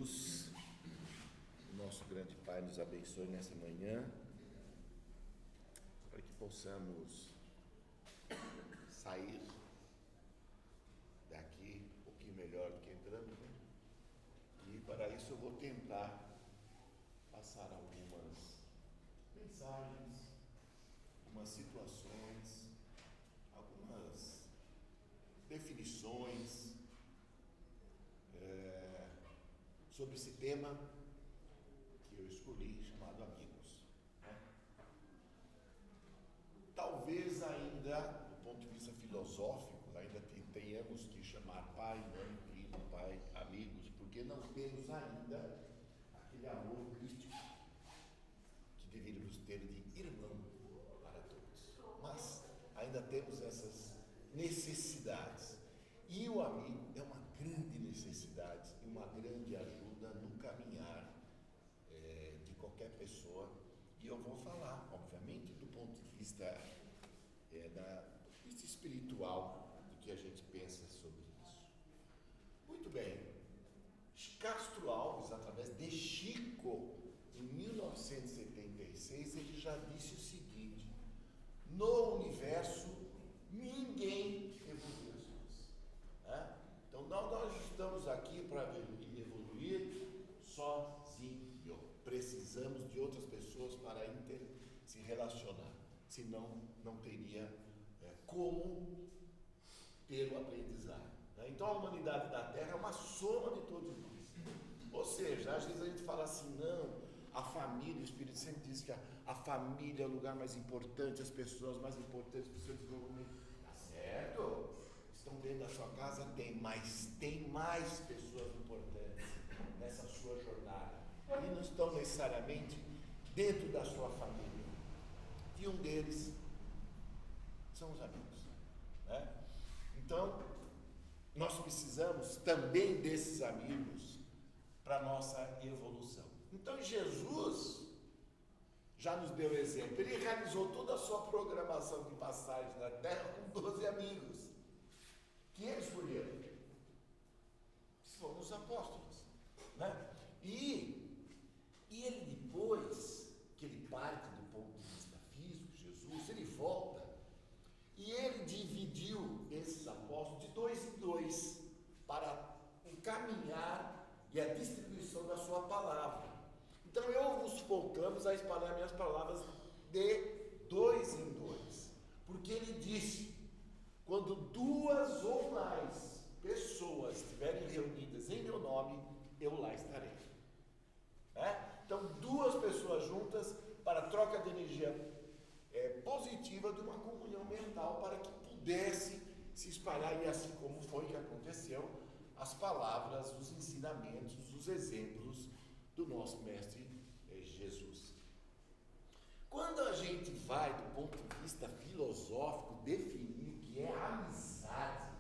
Jesus, o nosso grande Pai, nos abençoe nessa manhã, para que possamos sair daqui um pouquinho melhor do que entramos, né? E para isso eu vou tentar passar algumas mensagens, algumas situações, algumas definições sobre esse tema que eu escolhi, chamado amigos, né? Talvez ainda, do ponto de vista filosófico, ainda tenhamos que chamar pai, mãe, filho, pai, amigos, porque não temos ainda aquele amor crístico que deveríamos ter de irmão para todos. Mas ainda temos essas necessidades. E o amigo é uma grande necessidade e uma grande ajuda no caminhar de qualquer pessoa. E eu vou falar, obviamente, do ponto de vista espiritual, do que a gente pensa sobre isso. Muito bem. Castro Alves, através de Chico, em 1976, ele já disse o seguinte: no universo ninguém evolui. Então nós estamos aqui para evoluir sozinho. Precisamos de outras pessoas para se relacionar, senão não teria como ter o aprendizado. Então a humanidade da Terra é uma soma de todos nós. Ou seja, às vezes a gente fala assim, não, a família, o Espírito sempre diz que a família é o lugar mais importante, as pessoas mais importantes para o seu desenvolvimento. Tá certo? Estão dentro da sua casa, tem mais pessoas importantes nessa sua jornada. E não estão necessariamente dentro da sua família. E um deles são os amigos, né? Então, nós precisamos também desses amigos para a nossa evolução. Então, Jesus já nos deu exemplo. Ele realizou toda a sua programação de passagem na Terra com 12 amigos. Que ele escolheu? Foram os apóstolos, né? E ele, depois que ele parte do ponto de vista físico, Jesus, ele volta e ele dividiu esses apóstolos de 2 em 2 para encaminhar e a distribuição da sua palavra. Então eu vos voltamos a espalhar minhas palavras de 2 em 2, porque ele disse: quando 2 ou mais pessoas estiverem reunidas em meu nome, eu lá estarei. Então 2 pessoas juntas para a troca de energia positiva de uma comunhão mental, para que pudesse se espalhar, e assim como foi que aconteceu, as palavras, os ensinamentos, os exemplos do nosso Mestre Jesus. Quando a gente vai, do ponto de vista filosófico, definir o que é amizade,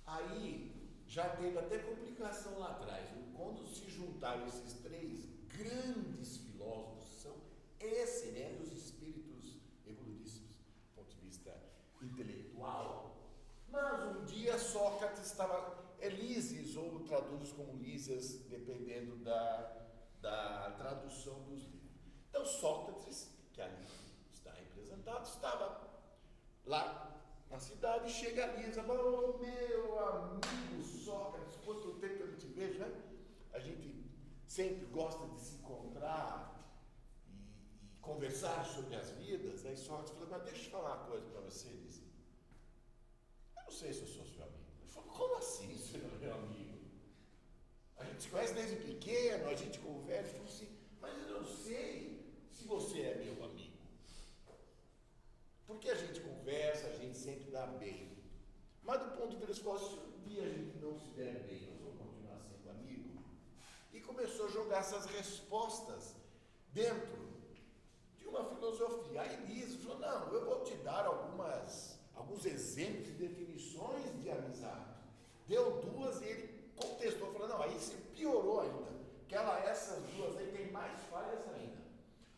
aí já teve até complicação lá atrás. Quando se juntaram esses 3 grandes filósofos, são excelentes espíritos evoluídos do ponto de vista intelectual. Mas um dia Sócrates estava, Lísias, ou traduz como Lísias, dependendo da tradução dos livros. Então Sócrates, que ali está representado, estava lá na cidade, e chega a Lísia, oh, meu amigo Sócrates, quanto tempo eu não te vejo, né? A gente sempre gosta de se encontrar e conversar sobre as vidas. Aí Sócrates falou: mas deixa eu falar uma coisa para você, Lísia. Eu não sei se eu sou seu amigo. Ele falou: como assim, você não é meu amigo? A gente se conhece desde pequeno, a gente conversa. Ele falou assim: mas eu não sei se você é meu amigo. Porque a gente conversa, a gente sempre dá bem. Mas do ponto de vista, se um dia a gente não se der bem, nós vamos continuar sendo amigo. E começou a jogar essas respostas dentro de uma filosofia. Aí Lísias falou: não, eu vou te dar alguns exemplos e definições de amizade. Deu 2 e ele contestou, falou: não, aí se piorou ainda, que essas 2 aí tem mais falhas ainda.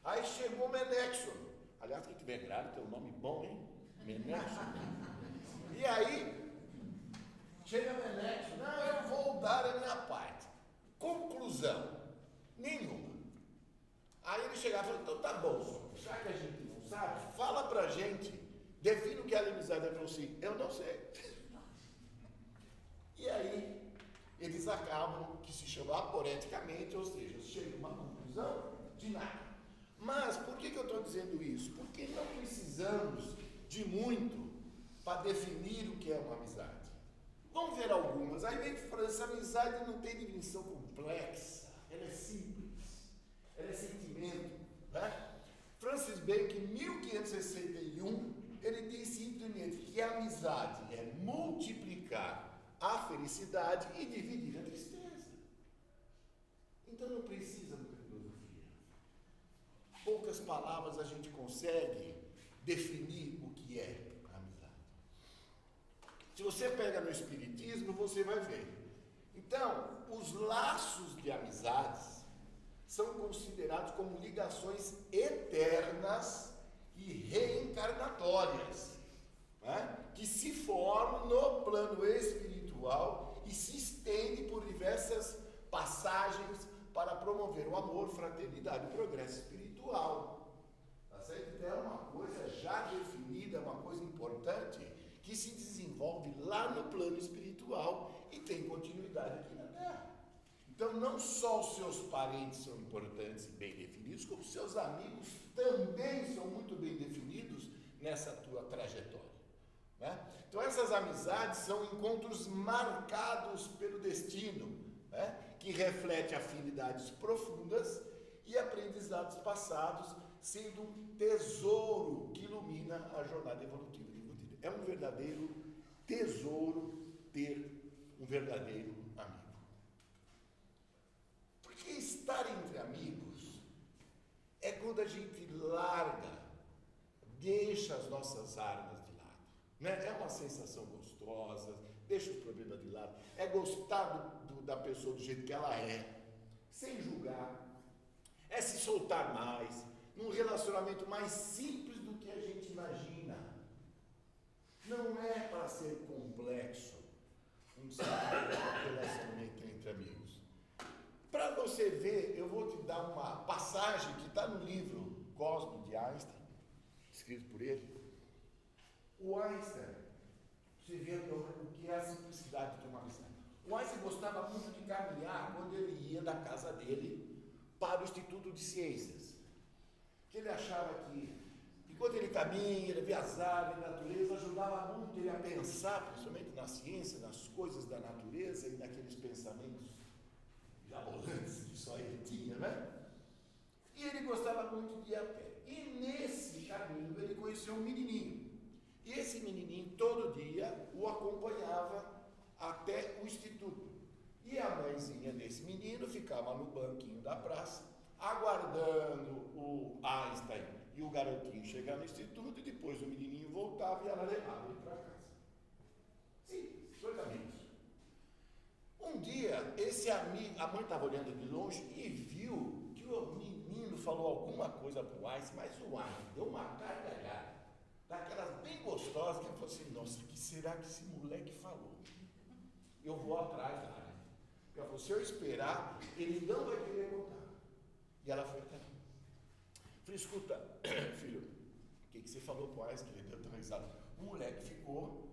Aí chegou Menexo. Aliás, quem tiver grave tem um nome bom, hein? Menexo. E aí chega Menexo: não, eu vou dar a minha parte. Conclusão: nenhuma. Aí ele chegava e falou: então tá bom, senhor, já que a gente não sabe, fala pra gente, define o que é amizade. Ele falou assim: eu não sei. E aí eles acabam, que se chama aporeticamente, ou seja, chegam a uma conclusão de nada. Mas por que eu estou dizendo isso? Porque não precisamos de muito para definir o que é uma amizade. Vamos ver algumas. Aí vem França: amizade não tem definição complexa, ela é simples, ela é sentimento. Né? Francis Bacon, em 1561, ele diz simplesmente que a amizade é multiplicar a felicidade e dividir a tristeza. Então não precisa muita filosofia. Poucas palavras a gente consegue definir o que é a amizade. Se você pega no Espiritismo, você vai ver. Então, os laços de amizades são considerados como ligações eternas e reencarnatórias, né? Que se formam no plano espiritual e se estendem por diversas passagens para promover o amor, fraternidade e progresso espiritual. Tá certo? Então é uma coisa já definida, uma coisa importante, que se desenvolve lá no plano espiritual e tem continuidade aqui na Terra. Então não só os seus parentes são importantes e bem definidos, como os seus amigos também são muito bem definidos nessa tua trajetória. Né? Então essas amizades são encontros marcados pelo destino, né? Que reflete afinidades profundas e aprendizados passados, sendo um tesouro que ilumina a jornada evolutiva de vida. É um verdadeiro tesouro ter um verdadeiro amigo. Porque estar entre amigos é quando a gente larga, deixa as nossas armas de lado. Né? É uma sensação gostosa, deixa os problemas de lado, é gostar da pessoa do jeito que ela é, sem julgar, é se soltar mais, num relacionamento mais simples do que a gente imagina. Não é para ser complexo um relacionamento entre amigos. Para você ver, eu vou te dar uma passagem que está no livro Cosmos de Einstein, escrito por ele. O Einstein, você vê o que é a simplicidade de uma amizade. O Einstein gostava muito de caminhar quando ele ia da casa dele para o Instituto de Ciências. Que ele achava que, enquanto ele caminha, ele via as aves, a natureza, ajudava muito ele a pensar, principalmente na ciência, nas coisas da natureza e naqueles pensamentos jabolantes que só ele tinha, né? E ele gostava muito de ir a pé. E nesse caminho ele conheceu um menininho. E esse menininho, todo dia, o acompanhava até o instituto. E a mãezinha desse menino ficava no banquinho da praça, aguardando o Einstein e o garotinho chegar no instituto, e depois o menininho voltava e ela levava ele para casa. Sim, dois amigos. Um dia, esse amigo, a mãe estava olhando de longe e viu que o menino falou alguma coisa para o Einstein, mas o Einstein deu uma gargalhada, daquelas bem gostosas, que ela falou assim: nossa, o que será que esse moleque falou? Eu vou atrás da área. Porque ela falou: se eu esperar, ele não vai querer contar. E ela foi até mim. Falei: escuta, filho, o que você falou para o Einstein? Ele deu tão risada. O moleque ficou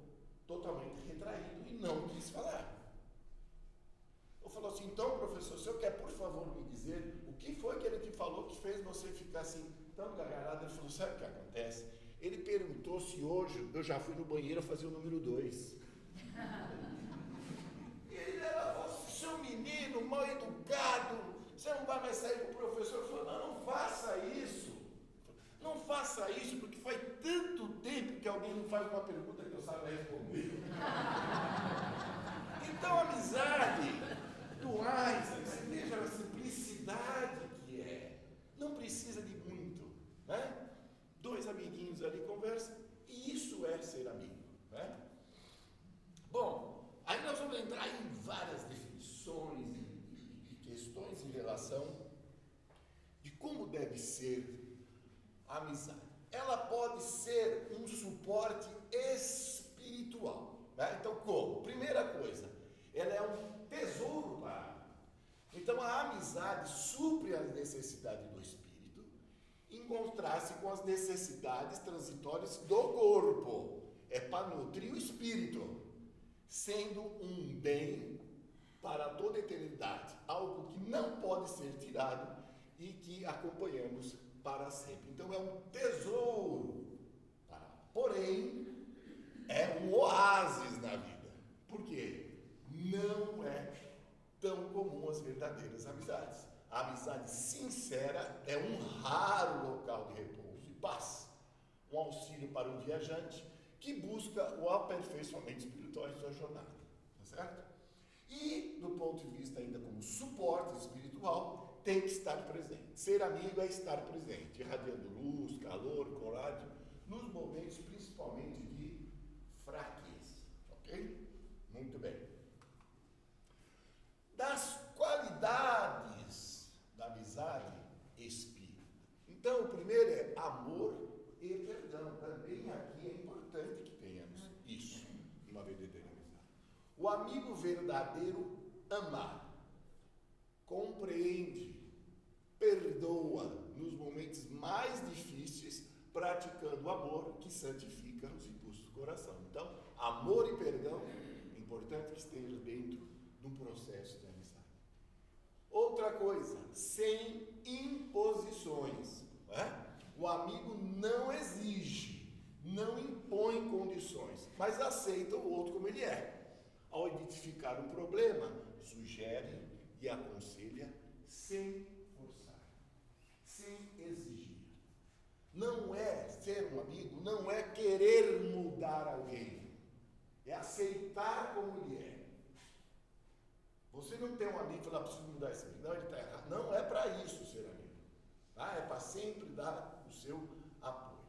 totalmente retraído e não quis falar. Eu falei assim: então, professor, o senhor quer, por favor, me dizer o que foi que ele te falou que fez você ficar assim, tão gargalhado? Ele falou: sabe o que acontece? Ele perguntou se hoje eu já fui no banheiro fazer o número 2. E ele falou: seu menino mal educado, você não vai mais sair com o professor? Eu falei: não faça isso. Não faça isso, porque faz tanto tempo que alguém não faz uma pergunta que eu saiba responder. Então, a amizade do Einstein, você veja a simplicidade que é. Não precisa de muito, né? Dois amiguinhos ali conversam, e isso é ser amigo, né? Bom, aí nós vamos entrar em várias definições e questões em relação de como deve ser a amizade. Ela pode ser um suporte espiritual, né? Então, como? Primeira coisa, ela é um tesouro para. Então a amizade supre as necessidades do espírito, em contraste com as necessidades transitórias do corpo. É para nutrir o espírito, sendo um bem para toda a eternidade, algo que não pode ser tirado e que acompanhamos para sempre. Então é um tesouro, porém é um oásis na vida. Por quê? Não é tão comum as verdadeiras amizades. A amizade sincera é um raro local de repouso e paz, um auxílio para um viajante que busca o aperfeiçoamento espiritual em sua jornada, tá certo? E, do ponto de vista ainda como suporte espiritual, tem que estar presente. Ser amigo é estar presente, irradiando luz, calor, coragem, nos momentos principalmente de fraqueza, ok? Muito bem. Das qualidades da amizade, espírito. Então, o primeiro é amor e perdão. Também aqui é importante que tenhamos isso, uma verdadeira amizade. O amigo verdadeiro ama, compreende, perdoa nos momentos mais difíceis, praticando o amor que santifica os impulsos do coração. Então, amor e perdão, é importante que esteja dentro de um processo de amizade. Outra coisa, sem imposições. O amigo não exige, não impõe condições, mas aceita o outro como ele é. Ao identificar um problema, sugere e aconselha sem forçar, sem exigir. Não é ser um amigo, não é querer mudar alguém, é aceitar como ele é. Você não tem um amigo e fala, preciso mudar esse amigo. Não, ele está errado. Não é para isso ser amigo. É para sempre dar o seu apoio.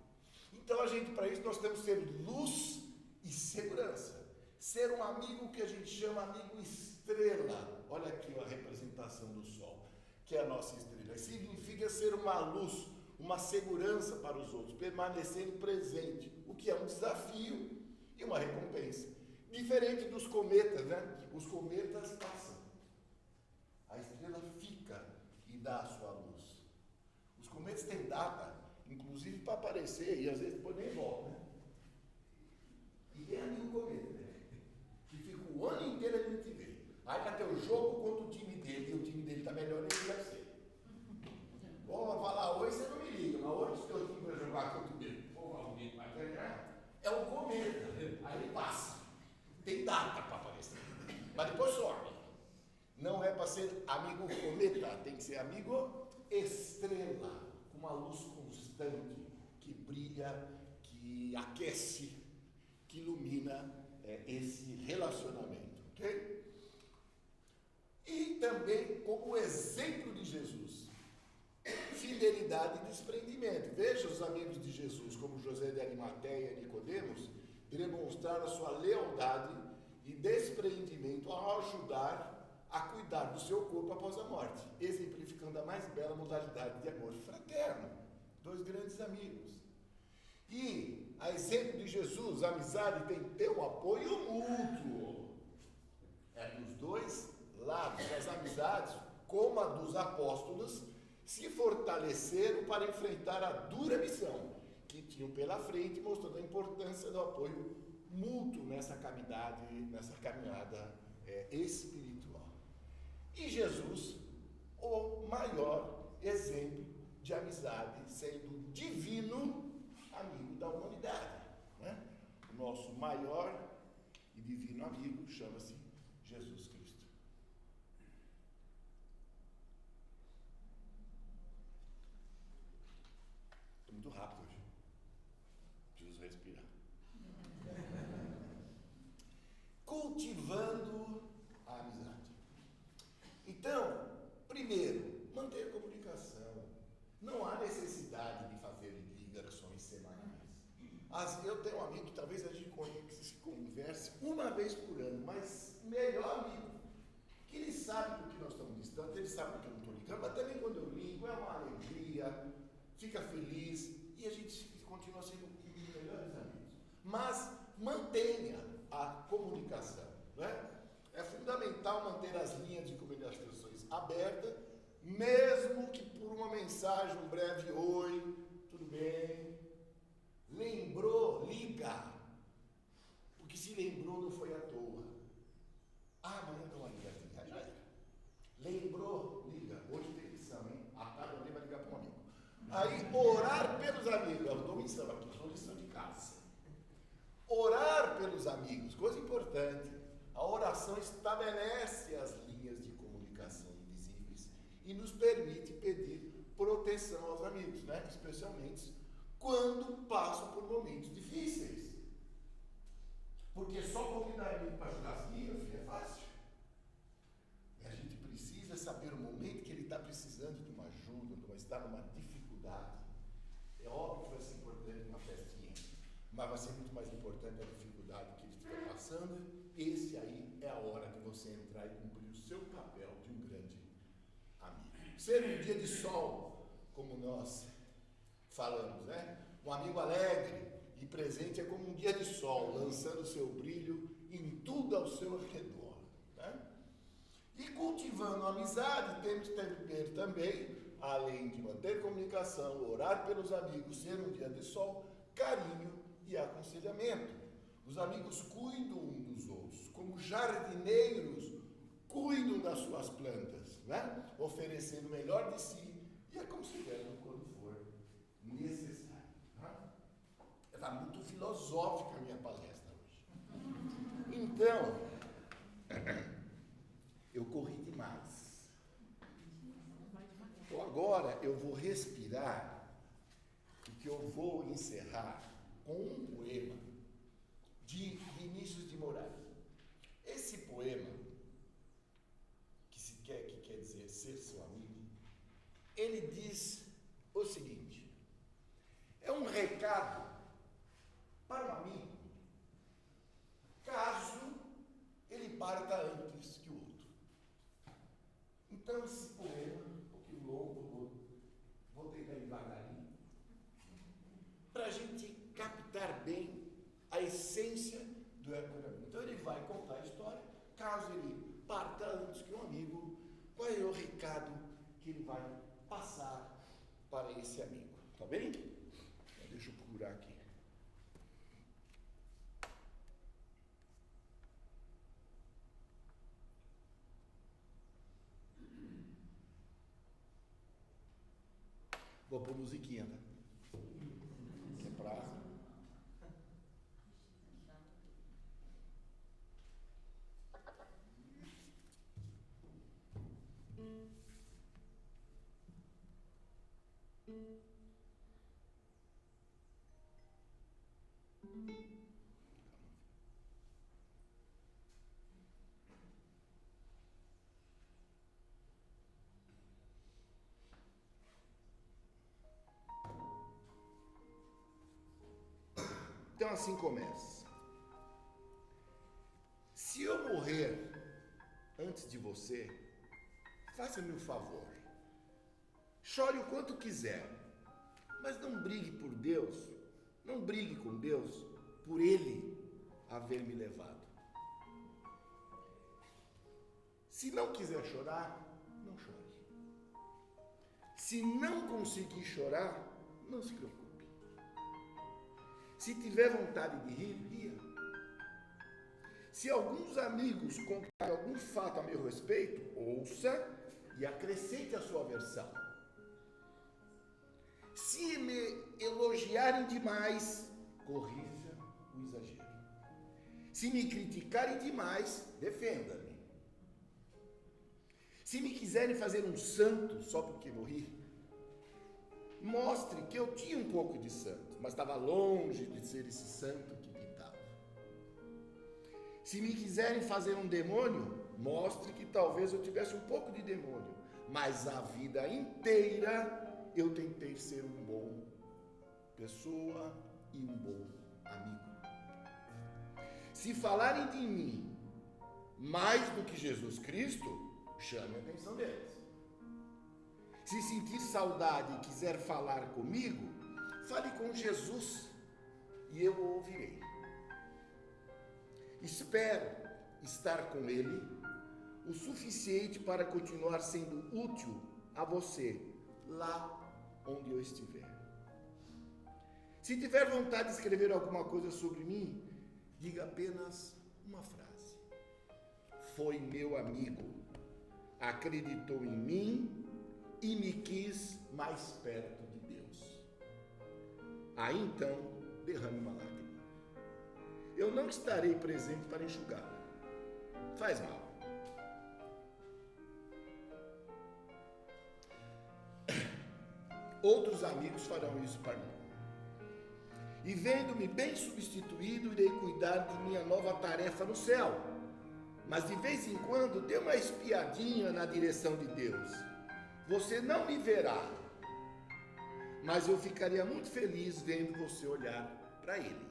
Então, para isso, nós temos que ser luz e segurança. Ser um amigo que a gente chama amigo estrela. Olha aqui a representação do sol, que é a nossa estrela. Significa ser uma luz, uma segurança para os outros, permanecendo presente, o que é um desafio e uma recompensa. Diferente dos cometas, né? Os cometas passam. A estrela fica e dá a sua luz. Os cometas têm data, inclusive para aparecer, e às vezes depois nem volta, né? E tem amigo cometa, né? Que fica o ano inteiro ele não te vê. Aí vai ter o jogo contra o time dele, e o time dele está melhor, ele deve ser. Vamos falar, hoje você não me liga, mas hoje o teu time vai jogar contra o dele. Pô, Valdir, vai ganhar. É um cometa, aí ele passa. Tem data para aparecer, mas depois some. Não é para ser amigo cometa, tem que ser amigo estrela, com uma luz constante, que brilha, que aquece, que ilumina esse relacionamento, ok? E também como exemplo de Jesus, fidelidade e desprendimento. Veja os amigos de Jesus, como José de Arimateia e Nicodemos, demonstraram a sua lealdade e desprendimento ao ajudar a cuidar do seu corpo após a morte, exemplificando a mais bela modalidade de amor fraterno. Dois grandes amigos. E, a exemplo de Jesus, a amizade tem que ter um apoio mútuo. É dos dois lados. As amizades, como a dos apóstolos, se fortaleceram para enfrentar a dura missão que tinham pela frente, mostrando a importância do apoio mútuo nessa caminhada espiritual. E Jesus, o maior exemplo de amizade, sendo divino amigo da humanidade, né? O nosso maior e divino amigo chama-se Jesus Cristo. Estou muito rápido hoje. Preciso respirar. Cultivando a amizade. Então, primeiro, manter a comunicação. Não há necessidade de fazer ligações semanais. Eu tenho um amigo que talvez a gente se converse uma vez por ano, mas melhor amigo, que ele sabe porque nós estamos distantes, ele sabe porque eu não estou ligando, mas também quando eu ligo é uma alegria, fica feliz e a gente continua sendo os melhores amigos. Mas mantenha a comunicação, né? É fundamental manter as linhas de comunicações abertas mesmo que por uma mensagem, um breve oi, tudo bem. Lembrou, liga. Porque se lembrou, não foi à toa. Amanhã dá uma ligadinha, já era. Lembrou, liga. Hoje tem lição, hein? À tarde alguém vai ligar para um amigo. Aí, orar pelos amigos. Eu dou lição aqui, dou lição de casa. Orar pelos amigos, coisa importante. A oração estabelece as linhas de comunicação invisíveis e nos permite pedir proteção aos amigos, né? Especialmente quando passam por momentos difíceis. Porque só convidar amigo para churrasquinho, filho, é fácil. E a gente precisa saber o momento que ele está precisando de uma ajuda, está numa dificuldade. É óbvio que vai ser importante uma festinha, mas vai ser muito mais importante a dificuldade que ele estiver passando. Esse aí é a hora de você entrar e cumprir o seu papel de um grande amigo. Ser um dia de sol, como nós falamos, né? Um amigo alegre e presente é como um dia de sol, lançando seu brilho em tudo ao seu redor, né? E cultivando a amizade, temos que ter também, além de manter comunicação, orar pelos amigos, ser um dia de sol, carinho e aconselhamento. Os amigos cuidam um dos outros, como jardineiros cuidam das suas plantas, né? Oferecendo o melhor de si e aconselhando quando for necessário. Está muito filosófica a minha palestra hoje. Então, eu corri demais. Então agora eu vou respirar, porque eu vou encerrar com um poema de Vinícius de Moraes. Esse poema, que quer dizer ser seu amigo, ele diz o seguinte: é um recado para um amigo, caso ele parta antes que o outro. Então esse poema, um pouquinho longo, vou tentar devagarinho, para a gente captar bem a essência do amigo. Então ele vai contar a história, caso ele parta antes que um amigo, qual é o recado que ele vai passar para esse amigo, tá bem? Então, deixa eu procurar aqui. Vou pôr musiquinha, tá? Que é pra... Então assim começa. Se eu morrer antes de você, faça-me um favor. Chore o quanto quiser, mas não brigue por Deus, não brigue com Deus por Ele haver me levado. Se não quiser chorar, não chore. Se não conseguir chorar, não se preocupe. Se tiver vontade de rir, ria. Se alguns amigos contarem algum fato a meu respeito, ouça e acrescente a sua versão. Se me elogiarem demais, corrija o exagero. Se me criticarem demais, defenda-me. Se me quiserem fazer um santo só porque morri, mostre que eu tinha um pouco de santo, mas estava longe de ser esse santo que pintava. Se me quiserem fazer um demônio, mostre que talvez eu tivesse um pouco de demônio, mas a vida inteira eu tentei ser um bom pessoa e um bom amigo. Se falarem de mim mais do que Jesus Cristo, chame a atenção deles. Se sentir saudade e quiser falar comigo, fale com Jesus e eu o ouvirei. Espero estar com Ele o suficiente para continuar sendo útil a você, lá onde eu estiver. Se tiver vontade de escrever alguma coisa sobre mim, diga apenas uma frase: foi meu amigo, acreditou em mim e me quis mais perto de Deus. Aí então, derrame uma lágrima. Eu não estarei presente para enxugá-la. Faz mal. Outros amigos farão isso para mim. E vendo-me bem substituído, irei cuidar de minha nova tarefa no céu. Mas de vez em quando, dê uma espiadinha na direção de Deus. Você não me verá, mas eu ficaria muito feliz vendo você olhar para Ele.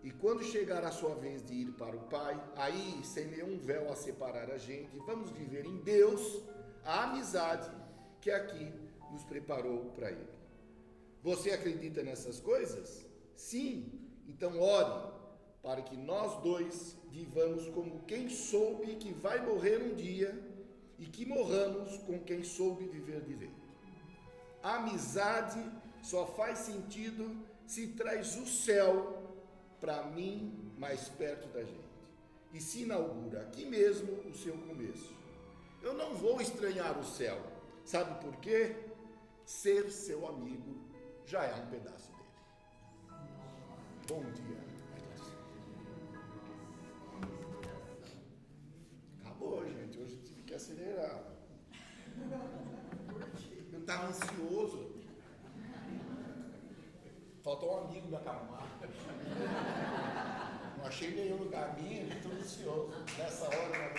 E quando chegar a sua vez de ir para o Pai, aí, sem nenhum véu a separar a gente, vamos viver em Deus a amizade que aqui nos preparou para Ele. Você acredita nessas coisas? Sim, então ore para que nós dois vivamos como quem soube que vai morrer um dia e que morramos com quem soube viver direito. A amizade só faz sentido se traz o céu para mim mais perto da gente e se inaugura aqui mesmo o seu começo. Eu não vou estranhar o céu, sabe por quê? Ser seu amigo já é um pedaço dele. Bom dia. Acabou, gente. Hoje eu tive que acelerar. Eu estava ansioso. Faltou um amigo me acalmar. Não achei nenhum lugar minha, estou ansioso. Nessa hora.